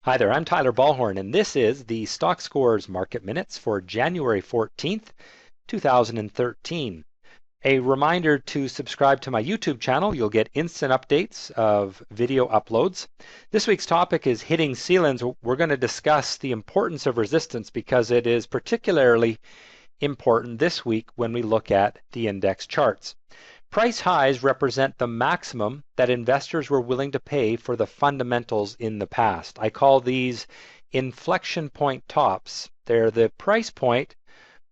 Hi there, I'm Tyler Ballhorn, and this is the Stockscores Market Minutes for January 14th, 2013. A reminder to subscribe to my YouTube channel. You'll get instant updates of video uploads. This week's topic is hitting ceilings. We're going to discuss the importance of resistance because it is particularly important this week when we look at the index charts. Price highs represent the maximum that investors were willing to pay for the fundamentals in the past. I call these inflection point tops. They're the price point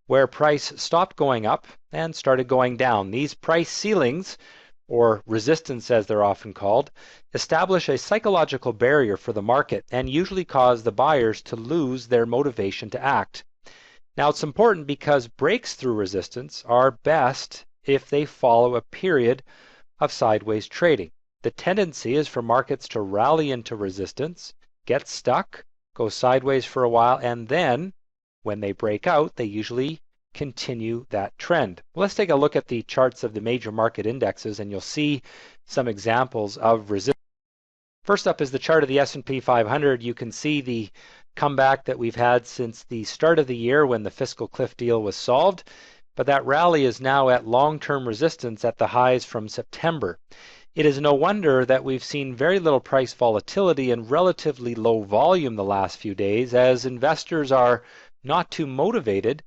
where price stopped going up and started going down. These price ceilings, or resistance as they're often called, establish a psychological barrier for the market and usually cause the buyers to lose their motivation to act. Now it's important because breaks through resistance are best if they follow a period of sideways trading. The tendency is for markets to rally into resistance, get stuck, go sideways for a while, and then when they break out, they usually continue that trend. Well, let's take a look at the charts of the major market indexes and you'll see some examples of resistance. First up is the chart of the S&P 500. You can see the comeback that we've had since the start of the year when the fiscal cliff deal was solved. But that rally is now at long-term resistance at the highs from September. It is no wonder that we've seen very little price volatility and relatively low volume the last few days, as investors are not too motivated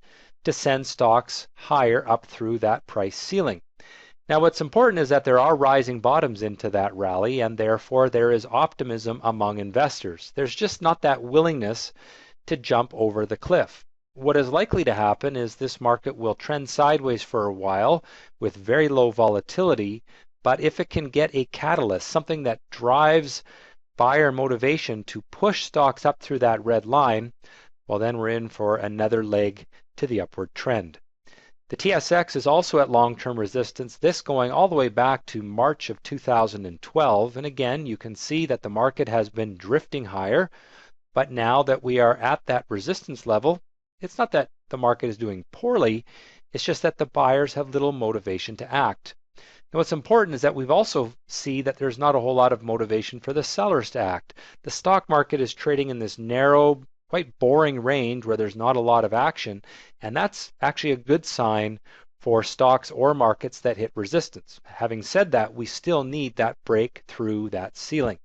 to send stocks higher up through that price ceiling. Now what's important is that there are rising bottoms into that rally, and therefore there is optimism among investors. There's just not that willingness to jump over the cliff. What is likely to happen is this market will trend sideways for a while with very low volatility, but if it can get a catalyst, something that drives buyer motivation to push stocks up through that red line, well then we're in for another leg to the upward trend. The TSX is also at long-term resistance, this going all the way back to March of 2012, and again you can see that the market has been drifting higher, but now that we are at that resistance level, it's not that the market is doing poorly, it's just that the buyers have little motivation to act. Now what's important is that we've also see that there's not a whole lot of motivation for the sellers to act. The stock market is trading in this narrow, quite boring range where there's not a lot of action, and that's actually a good sign for stocks or markets that hit resistance. Having said that, we still need that break through that ceiling.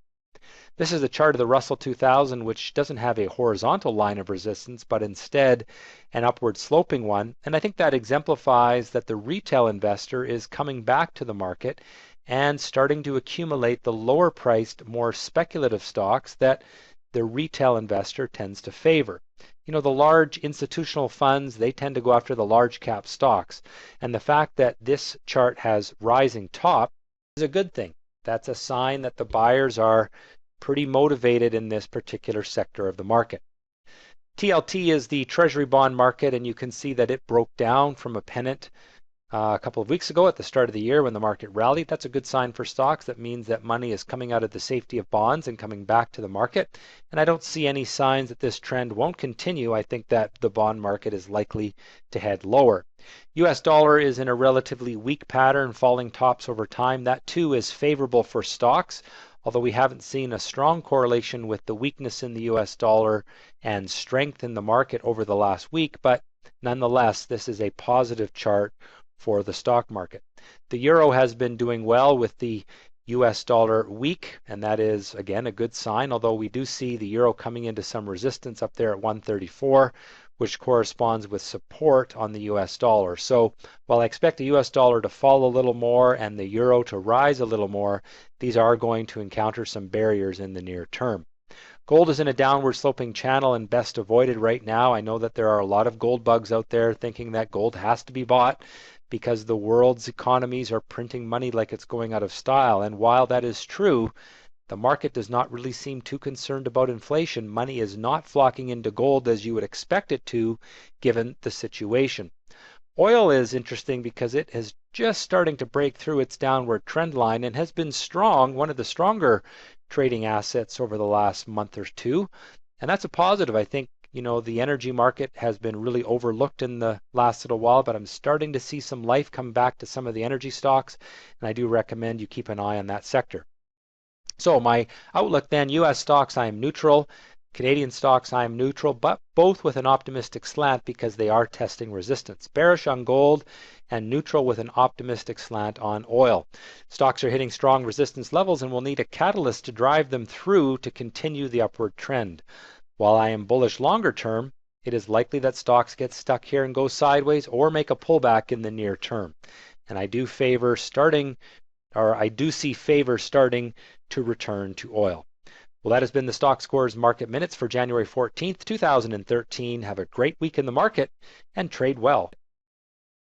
This is a chart of the Russell 2000, which doesn't have a horizontal line of resistance, but instead an upward sloping one. And I think that exemplifies that the retail investor is coming back to the market and starting to accumulate the lower priced, more speculative stocks that the retail investor tends to favor. You know, the large institutional funds, they tend to go after the large cap stocks. And the fact that this chart has rising top is a good thing. That's a sign that the buyers are pretty motivated in this particular sector of the market. TLT is the Treasury bond market, and you can see that it broke down from a pennant a couple of weeks ago at the start of the year when the market rallied. That's a good sign for stocks. That means that money is coming out of the safety of bonds and coming back to the market. And I don't see any signs that this trend won't continue. I think that the bond market is likely to head lower. US dollar is in a relatively weak pattern, falling tops over time. That too is favorable for stocks, although we haven't seen a strong correlation with the weakness in the US dollar and strength in the market over the last week, but nonetheless, this is a positive chart for the stock market. The euro has been doing well with the US dollar weak, and that is again a good sign, although we do see the euro coming into some resistance up there at 134, which corresponds with support on the US dollar. So while I expect the US dollar to fall a little more and the euro to rise a little more, these are going to encounter some barriers in the near term. Gold is in a downward sloping channel and best avoided right now. I know that there are a lot of gold bugs out there thinking that gold has to be bought because the world's economies are printing money like it's going out of style. And while that is true, the market does not really seem too concerned about inflation. Money is not flocking into gold as you would expect it to, given the situation. Oil is interesting because it is just starting to break through its downward trend line and has been strong, one of the stronger trading assets over the last month or two. And that's a positive. I think, you know, the energy market has been really overlooked in the last little while, but I'm starting to see some life come back to some of the energy stocks, and I do recommend you keep an eye on that sector. So my outlook then, U.S. stocks, I am neutral. Canadian stocks, I am neutral, but both with an optimistic slant because they are testing resistance. Bearish on gold and neutral with an optimistic slant on oil. Stocks are hitting strong resistance levels and will need a catalyst to drive them through to continue the upward trend. While I am bullish longer term, it is likely that stocks get stuck here and go sideways or make a pullback in the near term. And I do see favor starting to return to oil. Well, that has been the Stockscores Market Minutes for January 14th, 2013. Have a great week in the market and trade well.